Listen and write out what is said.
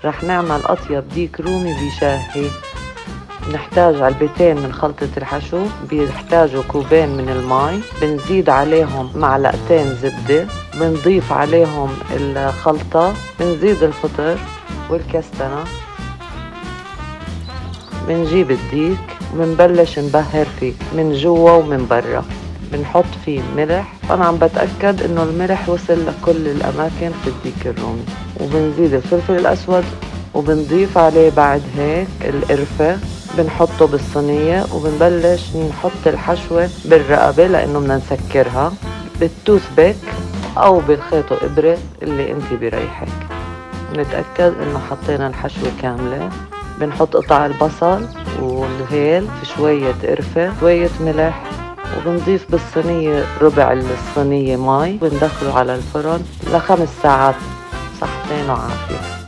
رح نعمل أطيب ديك رومي بشاهي. بنحتاج علبتين من خلطة الحشو، بيحتاجوا كوبين من المي، بنزيد عليهم معلقتين زبدة، بنضيف عليهم الخلطة، بنزيد الفطر والكستنة، بنجيب الديك وبنبلش نبهر فيه من جوا ومن برا. بنحط فيه ملح، أنا عم بتأكد إنه الملح وصل لكل الأماكن في الديك الرومي، وبنزيد الفلفل الأسود، وبنضيف عليه بعد هيك القرفة، بنحطه بالصينية وبنبلش نحط الحشوة بالرقبة لأنه بدنا نسكرها بالتوث بيك أو بالخيط وإبرة اللي انتي بريحك. نتأكد إنه حطينا الحشوة كاملة. بنحط قطع البصل والهيل في شوية قرفة، شوية ملح، وبنضيف بالصينية ربع الصينية مي، وبندخله على الفرن ل5 ساعات. صحتين وعافية.